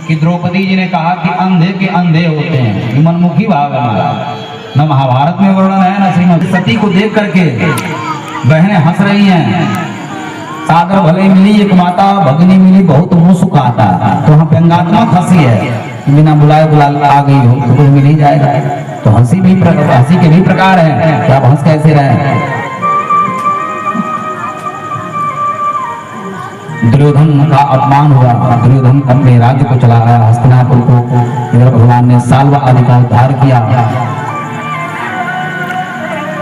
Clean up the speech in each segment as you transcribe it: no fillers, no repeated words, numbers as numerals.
कि द्रौपदी जी ने कहा कि अंधे के अंधे होते हैं, ये मनमुखी भाव है हमारा। न महाभारत में वर्णन है न श्रीमद्। सती को देख करके बहनें हंस रही हैं। सागर भले मिली एक माता, भगनी मिली बहुत मुंह सुखाता। तो वहाँ व्यंगात्मक हंसी है, बिना बुलाए बुला आ गई हो तो कुछ मिल ही जाएगा। तो हंसी के भी प्रकार हैं, क्या आप हंस कैसे रहे। दुर्योधन का अपमान हुआ, दुर्योधन अपने राज्य को चला आया हस्तिनापुर को। इधर भगवान ने साल्वा आदि का उद्धार किया।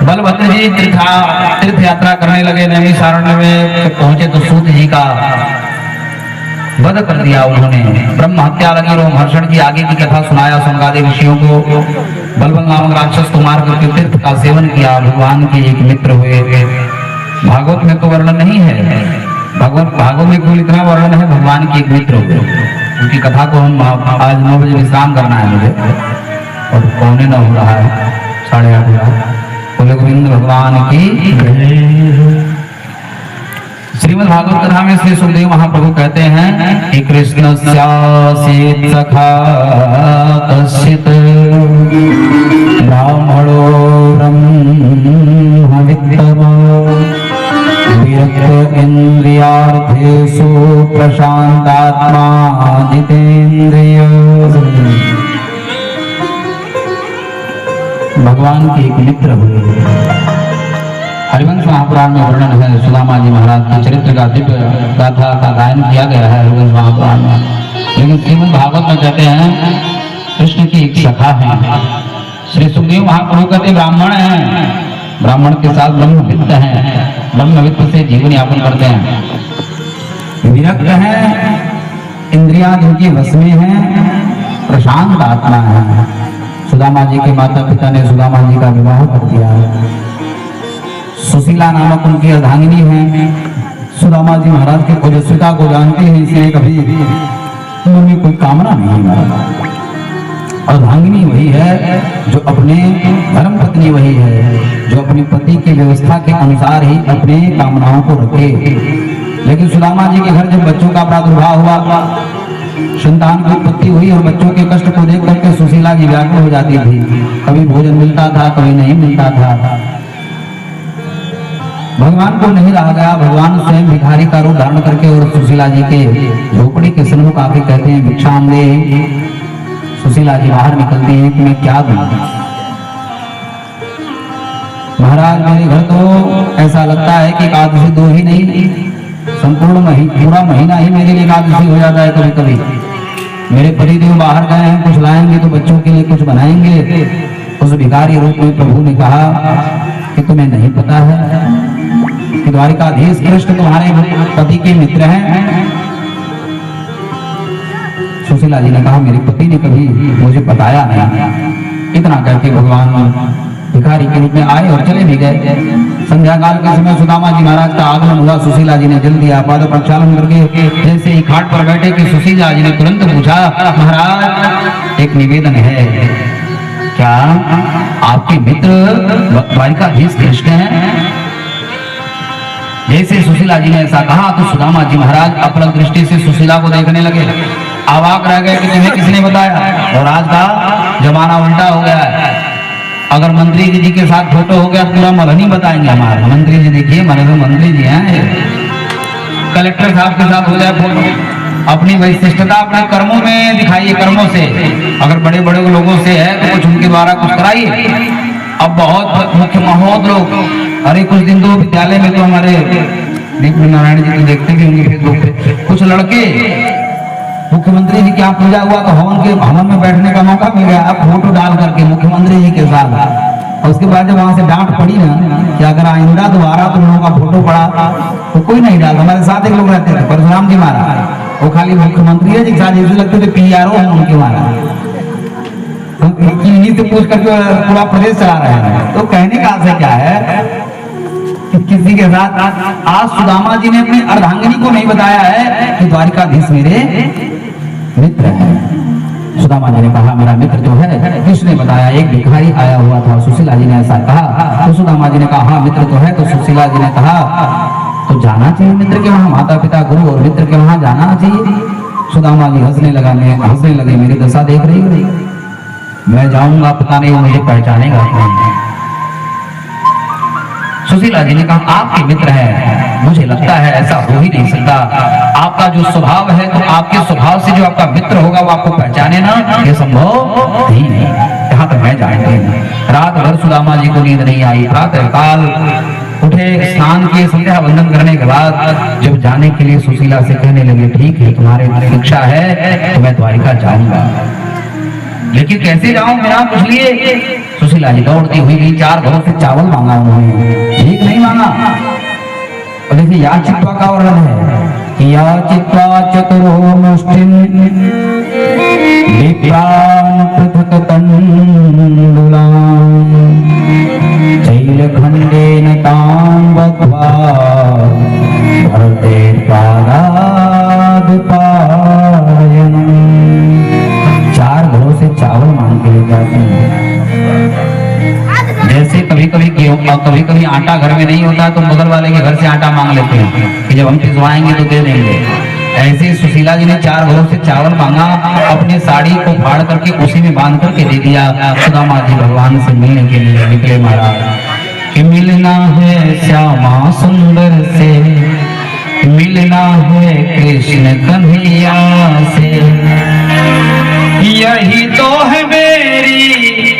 बलभद्र जी तीर्थ यात्रा करने लगे, नैमिषारण्य में पहुंचे तो सूत जी का वध कर दिया उन्होंने। ब्रह्म हत्या लगी। रोमहर्षण जी आगे की कथा सुनाया सुनगादि ऋषियों को। बलबल नामक राक्षस को मार करके तीर्थ का सेवन किया। भगवान के एक मित्र हुए। भागवत में तो वर्णन नहीं है, भागवत में केवल इतना वर्णन है भगवान के एक मित्र हुए। उनकी कथा को हम आज 9 बजे विश्राम करना है मुझे, और 9:15 हो रहा है, 8:30 हो रहा है। बोले गोविंद भगवान की। श्रीमद् भागवत कथा में श्री सुखदेव महाप्रभु कहते हैं कि कृष्ण स्यासीत सखा कश्चित् ब्राह्मणो ब्रह्मवित्तम विरक्त इंद्रियार्थेषु प्रशांतात्मा जितेन्द्रिय। भगवान के एक मित्र हुए। हरिवंश महापुराण में वर्णन है, सुदामा जी महाराज के चरित्र का दिव्य गाथा का गायन किया गया है हरिवंश महापुराण में। लेकिन श्रीमद् भागवत में कहते हैं कृष्ण की एक सखा है। श्री सुखदेव महाप्रभु कहते ब्राह्मण हैं, ब्राह्मण के साथ ब्रह्मवित्त हैं, ब्रह्मवित्त से जीवन यापन करते हैं। विरक्त हैं, इंद्रियां जिनके वश में हैं, प्रशांत आत्मा है। सुदामा जी के माता पिता ने सुदामा जी का विवाह कर दिया। सुशीला नामक उनकी अर्धांगिनी है। सुदामा जी महाराज के ओजस्विता को जानते हैं, इसलिए कभी उनमें कोई कामना नहीं है। अर्धांगिनी वही है जो अपने धर्म पत्नी वही है जो अपने पति के व्यवस्था के अनुसार ही अपने कामनाओं को रखे। लेकिन सुदामा जी के घर जब बच्चों का प्रादुर्भाव हुआ, संतान की उत्पत्ति हुई और बच्चों के कष्ट को देख करके सुशीला जी व्याकुल हो जाती थी। कभी भोजन मिलता था, कभी नहीं मिलता था। भगवान को नहीं रहा गया। भगवान स्वयं भिखारी का रूप धारण करके और सुशीला जी के झोपड़ी के सन्मुख आके कहते हैं भिक्षाम दे। सुशीला जी बाहर निकलती है कि मैं क्या दूं महाराज, मेरे घर तो ऐसा लगता है कि एकादशी 2 ही नहीं, संपूर्ण पूरा महीना ही मेरे लिए एकादशी हो जाता है। कभी कभी मेरे पतिदेव बाहर गए हैं, कुछ लाएंगे तो बच्चों के लिए कुछ बनाएंगे। उस भिखारी रूप में प्रभु ने कहा कि तुम्हें नहीं पता है कि द्वारिकाधीश कृष्ण तुम्हारे पति के मित्र हैं। सुशीला जी ने कहा मेरे पति ने कभी मुझे बताया नहीं। इतना करके भगवान भिखारी के रूप में आए और चले भी गए। संध्या काल के समय सुदामा जी महाराज का आगमन हुआ। सुशीला जी ने जल दिया, पाद प्रक्षालन करके जैसे ही खाट पर बैठे कि सुशीला जी ने तुरंत पूछा महाराज एक निवेदन है, क्या आपके मित्र द्वारिकाधीश कृष्ण हैं? जैसे सुशीला जी ने ऐसा कहा तो सुदामा जी महाराज अपलक दृष्टि से सुशीला को देखने लगे। अवाक रह गए कि तुम्हें किसने बताया। और आज का जमाना उल्टा हो गया है। अगर मंत्री जी के साथ फोटो हो गया तो पूरा मलहनी बताएंगे हमारे मंत्री जी। देखिए मंत्री जी हैं, कलेक्टर साहब के साथ हो जाए फोटो। अपनी वैशिष्टता अपने कर्मों में दिखाइए, कर्मों से। अगर बड़े बड़े लोगों से है तो कुछ उनके द्वारा कुछ कराइए। अब बहुत लोग, अरे कुछ दिन तो विद्यालय में तो हमारे दीपू नारायण जी तो देखते भी होंगे फेसबुक पे, कुछ लड़के मुख्यमंत्री जी की यहाँ पूजा हुआ तो हवन में बैठने का मौका मिल गया। अब फोटो डाल करके मुख्यमंत्री जी के साथ, और उसके बाद जब वहां से डांट पड़ी ना कि अगर आइंदा दोबारा तुम लोगों का फोटो पड़ा तो कोई नहीं डाल। हमारे साथ एक लोग रहते थे परशुराम जी महाराज, वो खाली मुख्यमंत्री है जी साथ जैसे लगते थे PRO हैं उनके महाराज, इन्हीं से पूछ करके पूरा प्रदेश चला रहे हैं। तो कहने का आशय क्या है कि किसी के साथ आज सुदामा जी ने अपनी अर्धांगिनी को नहीं बताया है कि द्वारिकाधीश मेरे मित्र है। सुदामा जी ने कहा मेरा मित्र जो है, किसने बताया? एक भिखारी आया हुआ था। सुशीला जी ने ऐसा कहा तो सुदामा जी ने कहा हाँ मित्र तो है। तो सुशीला जी ने कहा तो जाना चाहिए मित्र के वहां, माता पिता गुरु और मित्र के वहां जाना चाहिए। सुदामा जी हंसने लगे, मेरी दशा देख रही हो, मैं जाऊंगा पता नहीं वो मुझे पहचानेगा कौन। सुशीला जी ने कहा आपके मित्र हैं, मुझे लगता है ऐसा हो ही नहीं सकता, आपका जो स्वभाव है तो आपके स्वभाव से जो आपका मित्र होगा वो आपको पहचाने ना, ये संभव ही नहीं। कहाँ तक मैं जानती हूँ। रात भर सुदामा जी को नींद नहीं आई। प्रातः काल उठे, स्नान किए, संध्या वंदन करने के बाद जब जाने के लिए सुशीला से कहने लगे ठीक है तुम्हारे इच्छा है तो मैं द्वारिका जाऊंगा, लेकिन कैसे जाऊं बिना कुछ लिए। सुशीला जी दौड़ती हुई गई, 4 घरों से चावल मांगा उन्होंने, ठीक नहीं मांगा। और देखिए याचित्वा का वर्णन है, याचित्वा चतुरो मुष्टिन विप्रान पृथक तंडुलां चैलखंडेन तां बद्ध्वा भरते पादादुपायनम्। 4 घरों से चावल मांग के ले जाते हैं। जैसे कभी कभी गेहूं और कभी कभी आटा घर में नहीं होता तो बगल वाले के घर से आटा मांग लेते हैं कि जब हम पिसवाएंगे तो दे देंगे। ऐसे सुशीला जी ने 4 घरों से चावल मांगा, अपनी साड़ी को फाड़ करके उसी में बांध करके दे दिया। सुदामा जी भगवान से मिलने के लिए निकले महाराज कि मिलना है श्यामा सुंदर से, मिलना है कृष्ण कन्हैया से, यही तो है मेरी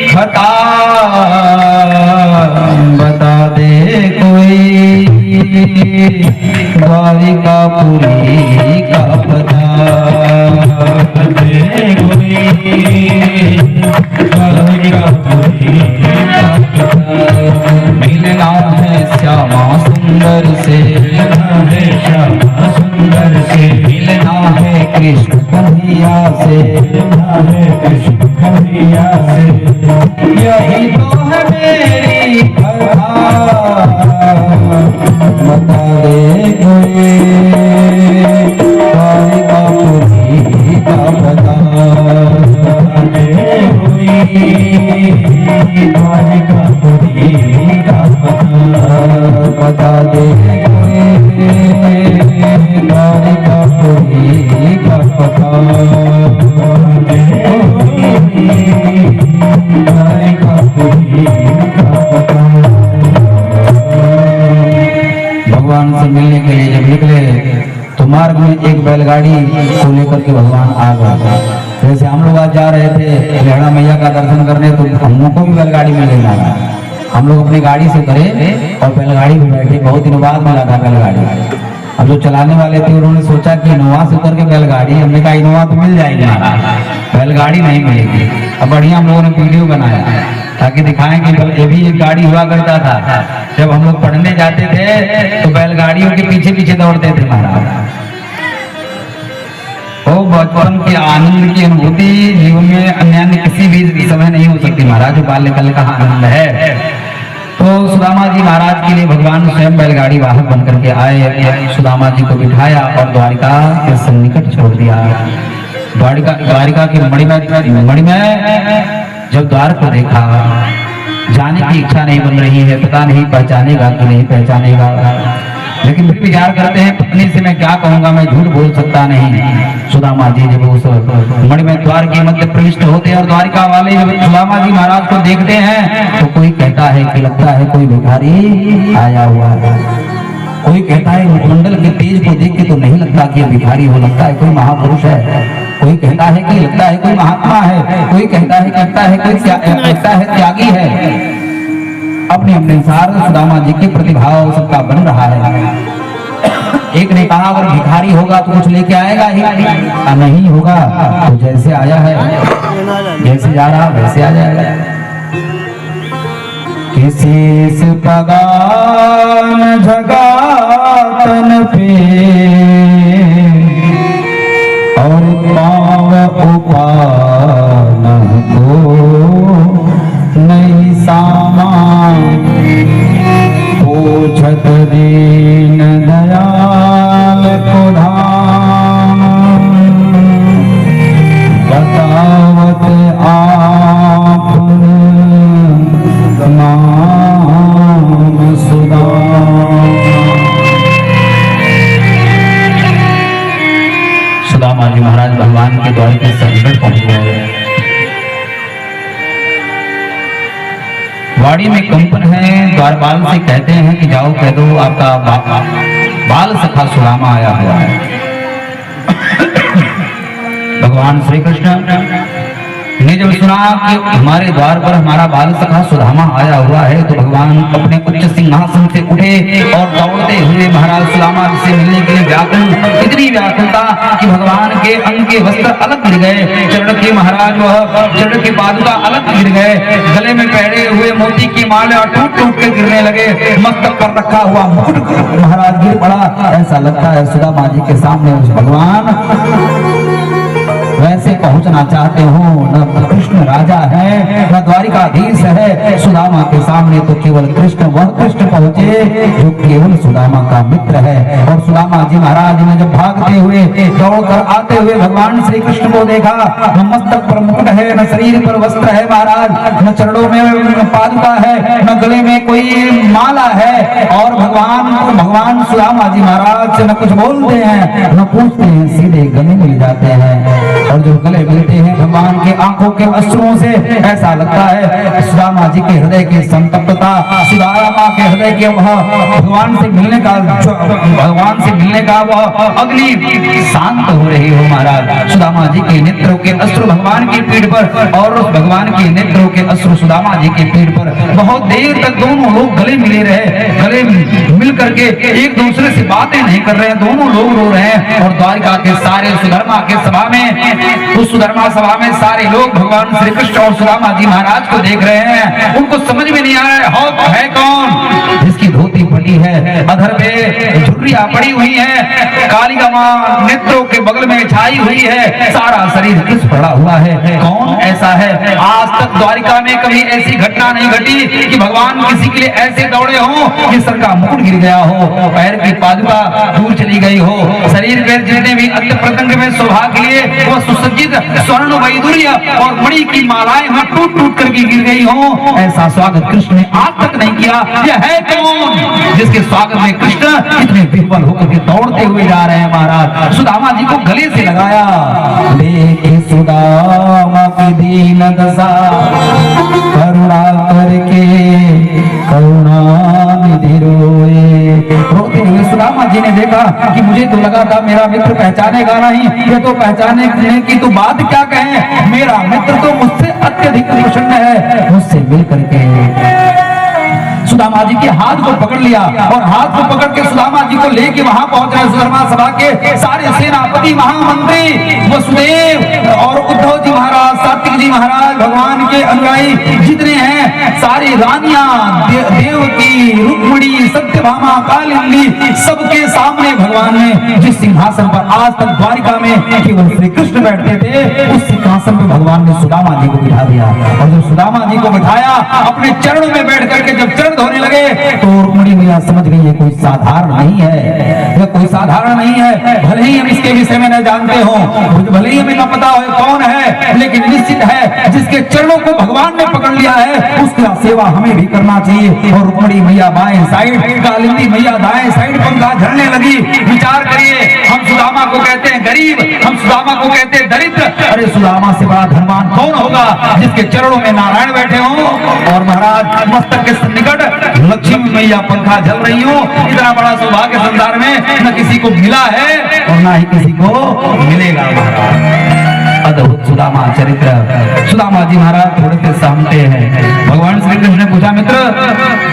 खता, बता दे कोई द्वारिकापुरी का पता, दे कोई द्वारिकापुरी का पता। मिलना है श्यामा सुंदर से, मिलना है श्यामा सुंदर से, मिलना है कृष्ण कन्हैया से, मिलना है कृष्ण कन्हैया से, यही तो है मेरी कथा, बता दे कोई द्वारिकापुरी का पता, बता दे कोई द्वारिकापुरी का पता, बता दे कोई द्वारिकापुरी का पता, द्वारिकापुरी का पता। भगवान से मिलने के लिए जब निकले तो मार्ग में एक बैलगाड़ी को लेकर के भगवान आ गए। जैसे हम लोग आज जा रहे थे लहड़ा मैया का दर्शन करने तो हम लोग को भी बैलगाड़ी में लेना है। हम लोग अपनी गाड़ी से करे और बैलगाड़ी में बैठे, बहुत दिनों बाद मिला था बैलगाड़ी। अब जो चलाने वाले थे उन्होंने सोचा कि इनोवा से उतर के बैलगाड़ी, हमने कहा इनोवा तो मिल जाएगी, बैलगाड़ी नहीं मिलेगी। अब बढ़िया हम लोगों ने वीडियो बनाया ताकि दिखाएं कि ये भी एक गाड़ी हुआ करता था। जब हम लोग पढ़ने जाते थे तो बैलगाड़ियों के पीछे पीछे दौड़ते थे महाराज। वो बचपन के आनंद की अनुभूति जीवन में अन्य किसी भी समय नहीं हो सकती महाराज, जो बाल्यकाल का आनंद है। तो सुदामा जी महाराज के लिए भगवान स्वयं बैलगाड़ी वाहक बनकर के आए, सुदामा जी को बिठाया और द्वारिका के सन्निकट छोड़ दिया। द्वारिका के मणि में जब द्वार को देखा, जाने की इच्छा नहीं बन रही है, पता नहीं पहचानेगा कि नहीं पहचानेगा, लेकिन फिर विचार करते हैं पत्नी से मैं क्या कहूंगा, मैं झूठ बोल सकता नहीं। सुदामा जी जब उस मणि में द्वार के मध्य प्रविष्ट होते हैं और द्वारिका वाले जब सुदामा जी महाराज को देखते हैं तो कोई कहता है कि लगता है कोई भिखारी आया हुआ है, कोई कहता है मुखमंडल के तेज को देख के तो नहीं लगता कि भिखारी हो, लगता है कोई महापुरुष है, कोई कहता है कि लगता है कोई महात्मा है, कोई कहता है कोई लगता है त्यागी है। अपने अपने अनुसार सुदामा जी के प्रतिभाव सबका बन रहा है। एक ने कहा अगर भिखारी होगा तो कुछ लेके आएगा ही, नहीं होगा तो जैसे आया है जैसे जा रहा वैसे आ जाएगा। किसी से पगान झगातन पे और पाव उपान को नहीं सामान, पूछत दीन दयाल को धाम, बतावत आपन नाम सुदाम। निकट पहुंच गए। वाड़ी में कंपन है, द्वारपाल से कहते हैं कि जाओ कह दो आपका बाल सखा सुदामा आया हुआ है। भगवान श्री कृष्ण ने जब सुना कि हमारे द्वार पर हमारा बाल सखा सुदामा आया हुआ है तो भगवान अपने उच्च सिंहासन से उठे और दौड़ते हुए महाराज सुदामा से मिलने के लिए व्याकुल, इतनी व्याकुलता कि भगवान के अंग के वस्त्र अलग गिर गए, चरण के महाराज वह चरण के पादुका अलग गिर गए, गले में पहने हुए मोती की माला टूट टूट के गिरने लगे, मस्तक पर रखा हुआ मुकुट महाराज गिर पड़ा। ऐसा लगता है सुदामा जी के सामने भगवान वैसे पहुंचना चाहते हो, न कृष्ण राजा है न द्वारिकाधीश है, सुदामा के सामने तो केवल कृष्ण, वह कृष्ण पहुंचे जो केवल सुदामा का मित्र है। और सुदामा जी महाराज ने जब भागते हुए दौड़कर आते हुए भगवान श्री कृष्ण को देखा, न मस्तक पर मुकुट है, न शरीर पर वस्त्र है महाराज, न चरणों में पादुका है, न गले में कोई माला है, और भगवान सुदामा जी महाराज से न कुछ बोलते हैं न पूछते हैं, सीधे गले मिल जाते हैं। और जो गले मिलते हैं भगवान के आंखों के अश्रुओं से, ऐसा लगता है सुदामा जी के हृदय की संतप्तता, सुदामा के हृदय के वह भगवान से मिलने का वह अग्नि शांत हो रही हो महाराज। सुदामा जी के नेत्रों के अश्रु भगवान की पीठ पर और उस भगवान के नेत्रों के अश्रु सुदामा जी की पीठ पर, बहुत देर तक दोनों लोग गले मिले रहे, गले मिल करके एक दूसरे से बातें नहीं कर रहे हैं, दोनों लोग रो रहे हैं। और द्वारिका के सारे सुधर्मा के सभा में, उस सुधर्मा सभा में सारे लोग भगवान श्री कृष्ण और सुदामा जी महाराज को देख रहे हैं। उनको समझ में नहीं आ रहा है कौन जिसकी धोती फटी है, अधर पे झुर्रियां पड़ी हुई है, कालिका नेत्रों के बगल में छाई हुई है, सारा शरीर किस पड़ा हुआ है, कौन ऐसा है। आज तक द्वारिका में कभी ऐसी घटना नहीं घटी कि भगवान किसी के लिए ऐसे दौड़े हो कि सर का मुकुट गिर गया हो, पैर की पादुका दूर चली गई हो, शरीर पे जितने भी अंग प्रत्यंग में शोभा के लिए वो सुसज्जित स्वर्ण वैदुर्य और मणि की मालाएं वहां टूट टूट करके गिर गई हो। ऐसा स्वागत कृष्ण ने आज तक नहीं किया। यह है कौन जिसके स्वागत में कृष्ण इतने विह्वल होकर के दौड़ते हुए जा रहे हैं महाराज। सुदामा जी को गले से लगाया, लेके सुदामा की दीन दशा करुणा करके करुणा निधि रोए। रोते हुए सुदामा जी ने देखा कि मुझे तो लगा था मेरा मित्र पहचानेगा नहीं, ये तो पहचाने की तो बात क्या कहें, मेरा मित्र तो मुझसे अत्यधिक प्रसन्न है। मुझसे मिल करके सुदामा जी के हाथ को पकड़ लिया और हाथ को पकड़ के सुदामा जी को लेके वहां पहुंच रहे सुधर्मा सभा के सारे सेनापति, महामंत्री, वसुदेव और उद्धव जी महाराज, सात्विक जी महाराज, भगवान के अनुयायी जितने हैं, सारी रानियां, देवकी, रुक्मिणी, सत्यभामा, कालिंदी, सबके सामने भगवान ने जिस सिंहासन पर आज तक द्वारिका में केवल श्री कृष्ण बैठते थे, उस सिंहासन पर भगवान ने सुदामा जी को बिठा दिया। और जब सुदामा जी को बिठाया, अपने चरणों में बैठ करके जब चरण धोने लगे तो रुक्मिणी मैया समझ गई ये कोई साधारण नहीं है, यह कोई साधारण नहीं है। भले ही हम इसके विषय में न जानते हो, भले ही हमें न पता हो कौन है, लेकिन निश्चित है जिसके चरणों को भगवान ने पकड़ लिया है उसका सेवा हमें भी करना चाहिए। और रुक्मिणी मैया बाएं साइड, कालिंदी मैया दाएं साइड पंखा झड़ने लगी। विचार करिए, हम सुदामा को कहते हैं गरीब, हम सुदामा को कहते हैं दरिद्र, अरे सुदामा से बड़ा धनवान कौन होगा जिसके चरणों में नारायण बैठे हो और महाराज मस्तक के निकट लक्ष्मी मैया पंखा झल रही हो। इतना बड़ा सौभाग्य संसार में न किसी को मिला है और न ही किसी को मिलेगा महाराज। अद्भुत सुदामा चरित्र। सुदामा जी महाराज थोड़े से सहमते हैं। भगवान श्री कृष्ण ने पूछा, मित्र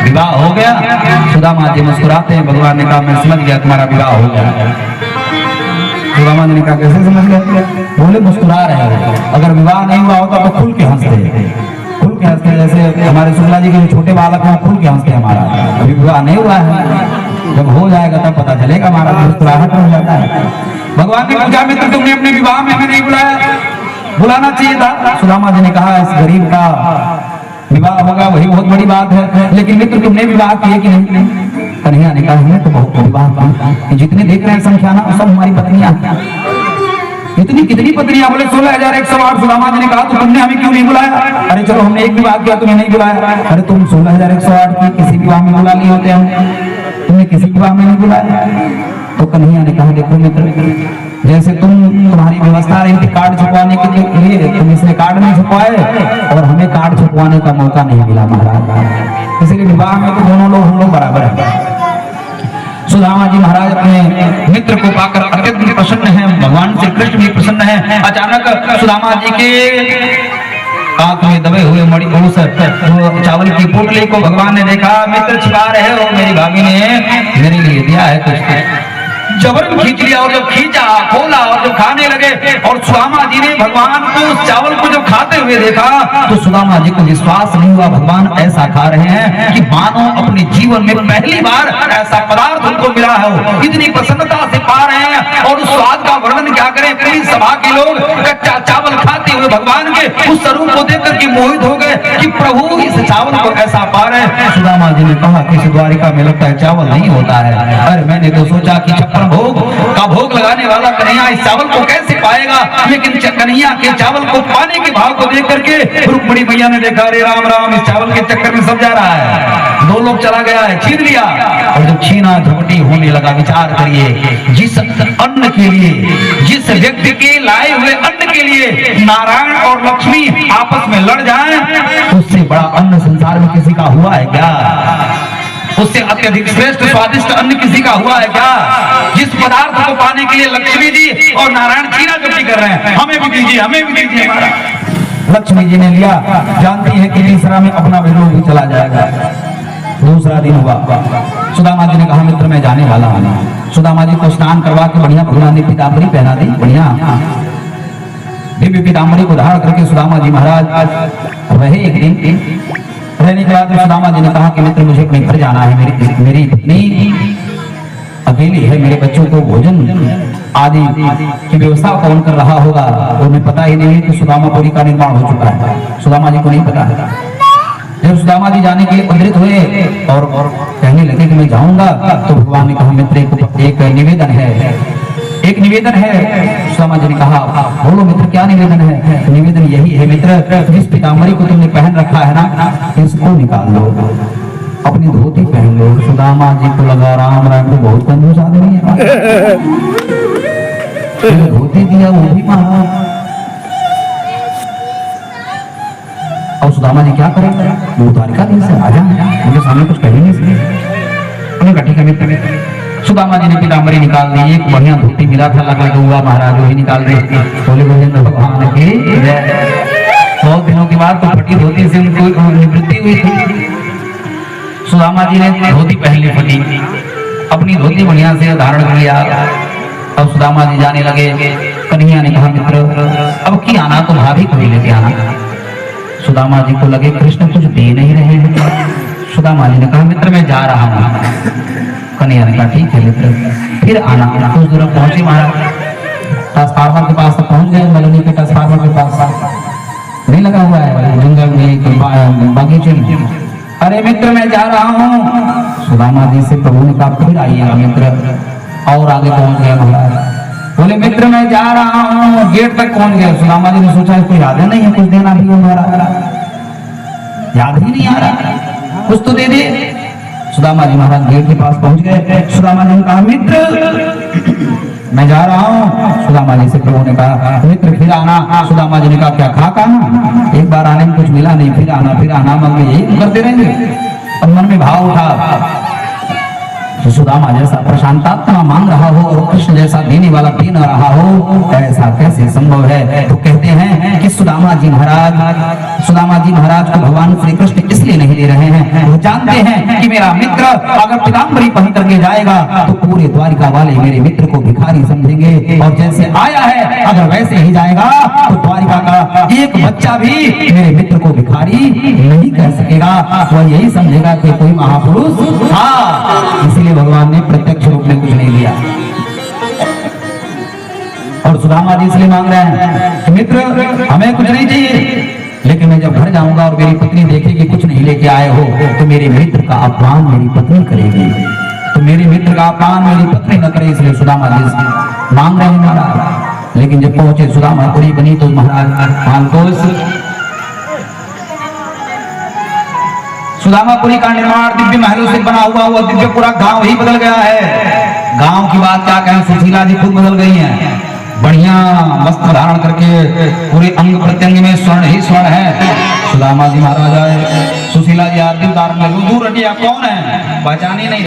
विवाह हो गया? सुदामा जी मुस्कुराते हैं। भगवान ने कहा, मैं समझ गया तुम्हारा विवाह हो गया। सुदामा जी ने कहा, कैसे समझ गए? बोले, मुस्कुरा रहे हो, अगर विवाह नहीं हुआ होता तो खुल के हंसते, खुल के हंसते, जैसे हमारे शुक्ला जी के जो छोटे बालक हैं खुल के हंसते हमारा। अभी विवाह नहीं हुआ है, जब हो जाएगा तब पता चलेगा हमारा मुस्कुराहट हो जाता है। भगवान ने पूछा, मित्र तुमने अपने विवाह में हमें नहीं बुलाया? बुलाना चाहिए था। सुदामा जी ने कहा, इस गरीब का विवाह होगा वही बहुत बड़ी बात है, लेकिन मित्र तुमने विवाह किए कि नहीं? कन्हैया ने कहा, हमने तो बहुत विवाह किया, जितने देख रहे हैं संख्या ना सब हमारी पत्नियां। इतनी कितनी पत्नियां? बोले 16,108। सुदामा जी ने कहा, तो तुमने हमें क्यों नहीं बुलाया? अरे चलो हमने एक विवाह किया, तुम्हें नहीं बुलाया। अरे तुम 16,108 की किसी विवाह में बुला लिए होते हैं, तुमने किसी विवाह में नहीं बुलाया। तो कन्हैया ने कहा, देखो मित्र जैसे तुम्हारी व्यवस्था रही थी कार्ड छुपवाने के लिए, तुम इसने कार्ड नहीं छुपवाए और हमें कार्ड छुपवाने का मौका नहीं मिला महाराज। इसलिए विवाह में तो दोनों लोग हम लोग बराबर हैं। सुदामा जी महाराज अपने मित्र को पाकर अत्यंत प्रसन्न हैं, भगवान श्री कृष्ण भी प्रसन्न हैं। अचानक सुदामा जी के आंख में दबे हुए मणि वो चावल की पोटली को भगवान ने देखा। मित्र छिपा रहे हो, मेरी भाभी ने मेरे लिए दिया है कुछ। जबरन खींच लिया और जब खींचा खोला और जब खाने लगे और सुदामा जी ने भगवान को उस चावल को जब खाते हुए देखा तो सुदामा जी को विश्वास नहीं हुआ भगवान ऐसा खा रहे हैं कि मानो अपने जीवन में पहली बार ऐसा पदार्थ उनको मिला हो। इतनी प्रसन्नता से पा रहे हैं और उस स्वाद का वर्णन क्या करें। पूरी सभा के लोग कच्चा चावल खाते हुए भगवान के उस स्वरूप को देख करके मोहित हो गए कि प्रभु इस चावल को ऐसा पा रहे हैं। सुदामा जी ने कहा कि इस द्वारिका में लगता है चावल नहीं होता है। अरे मैंने तो सोचा कि छप्पन भोग का भोग लगाने वाला कन्हैया इस चावल को कैसे पाएगा, लेकिन कन्हैया के चावल को पाने के भाव को देख करके रुक्मिणी मैया ने देखा अरे राम राम इस चावल के चक्कर में सब जा रहा है। दो लोग चला गया है, छीन लिया और जब छीना झपटी होने लगा। विचार करिए, जिस अन्न के लिए, जिस व्यक्ति के लाए हुए अन्न के लिए नारायण और लक्ष्मी आपस में लड़ जाएं, उससे बड़ा अन्न संसार में किसी का हुआ है क्या? उससे अत्यधिक श्रेष्ठ स्वादिष्ट अन्न किसी का हुआ है क्या? जिस पदार्थ को पाने के लिए लक्ष्मी जी और नारायण छीना झपटी कर रहे हैं, हमें भी दीजिए, हमें भी दीजिए। लक्ष्मी जी ने लिया, जानती है कि तीसरा में अपना विरोध भी चला जाएगा। दूसरा दिन हुआ, सुदामा जी ने कहा मित्र मैं जाने वाला हूं। सुदामा जी को स्नान करवा के बढ़िया भगवान ने पीताम्बरी पहना दी, बढ़िया दिव्य पीताम्बरी को धारण करके सुदामा जी महाराज रहे। एक दिन रहने के बाद सुदामा जी ने कहा कि मित्र मुझे अपने घर जाना है, मेरी पत्नी अकेली है, मेरे बच्चों को भोजन आदि की व्यवस्था कौन कर रहा होगा। उन्हें पता ही नहीं है कि सुदामापुरी का निर्माण हो चुका है, सुदामा जी को नहीं पता है। जब सुदामा जी जाने के लिए उद्धृत हुए और कहने लगे कि मैं जाऊंगा, तो भगवान ने कहा मित्र एक निवेदन है, एक निवेदन है। सुदामा जी ने कहा बोलो मित्र क्या निवेदन है? निवेदन यही है मित्र, जिस पीताम्बरी को तुमने पहन रखा है ना, इसको निकाल लो, अपनी धोती पहन लो। सुदामा जी को लगा राम राम तो बहुत कंजूस आदमी है, धोती दिया वो भी मांगा। और सुदामा जी क्या करेंगे? वो द्वारिकाधीश से आजा, मुझे सामने कुछ कही नहीं इसलिए ठीक है मित्र। सुदामा जी ने पीताम्बरी निकाल दी, एक बढ़िया धोती मिला था लगा हुआ महाराज वही निकाल दी। बोले भगवान की बहुत दिनों के बाद तो फटी धोती से उनको निवृत्ति हुई थी। सुदामा जी ने धोती पहन ली फटी, अपनी धोती बढ़िया से धारण कर लिया। अब सुदामा जी जाने लगे। कन्हैया ने कहा मित्र अब की आना तो भाभी को ही लेके आना। सुदामा जी को लगे कृष्ण कुछ दे नहीं रहे हैं। सुदामा जी ने कहा मित्र मैं जा रहा हूँ। कन्हैया ने कहा ठीक है मित्र फिर आना। कुछ दूर पहुंचे महाराज, ट्रांसफार्मर के पास तक पहुंच गए। मलनी के ट्रांसफार्मर के पास नहीं लगा हुआ है जंगल में बागीचे में। अरे मित्र मैं जा रहा हूँ। सुदामा जी से प्रभु ने कहा फिर आइएगा मित्र। और आगे पहुंच गया महाराज। बोले मित्र मैं जा रहा हूँ, गेट तक पहुंच गया। सुदामा जी ने सोचा इसको याद नहीं है कुछ देना भी महाराज, याद ही नहीं आ रहा, कुछ तो दे दे। सुदामा जी महाराज गेट के पास पहुंच गए। सुदामा जी ने कहा मित्र मैं जा रहा हूँ। सुदामा जी से प्रभु ने कहा मित्र फिर आना। सुदामा जी ने कहा क्या खा खाना, एक बार आने में कुछ मिला नहीं, फिर आना मन में यही करते रहेंगे। और मन में भाव उठा तो सुदामा जैसा प्रशांतात्मा मांग रहा हो और कृष्ण जैसा देने वाला दे न रहा हो, ऐसा कैसे संभव है? तो कहते हैं कि सुदामा जी महाराज को भगवान श्री कृष्ण इसलिए नहीं दे रहे हैं, वो जानते हैं कि मेरा मित्र अगर पीताम्बरी पहन करके जाएगा तो पूरे द्वारिका वाले मेरे मित्र को भिखारी समझेंगे, और जैसे आया है अगर वैसे ही जाएगा तो द्वारिका का एक बच्चा भी मेरे मित्र को भिखारी नहीं कह सकेगा। वह यही समझेगा कि कोई महापुरुष था। इसलिए भगवान ने प्रत्यक्ष रूप में कुछ नहीं दिया। और सुदामा जी इसलिए मांग रहे हैं कि मित्र हमें कुछ नहीं चाहिए, लेकिन मैं जब घर जाऊंगा और मेरी पत्नी देखेगी कुछ नहीं लेके आए हो तो मेरे मित्र का अपमान मेरी पत्नी करेगी, तो मेरे मित्र का अपमान मेरी पत्नी न करे। इसलिए सुदामा जी मांग रहे हैं महाराज। लेकिन जब पहुंचे सुदामापुरी बनी तो महाराज सुदामापुरी का निर्माण दिव्य महलों से बना हुआ दिव्य पूरा गांव ही बदल गया है। गांव की बात क्या कहें, सुशीला जी खुद बदल गई हैं। बढ़िया वस्त्र धारण करके पूरे अंग प्रत्यंग में स्वर्ण ही स्वर्ण है। सुदामा जी महाराज आए, सुशीला जी आरती उतारने लगी, दूर हटिया कौन है, पहचान ही नहीं।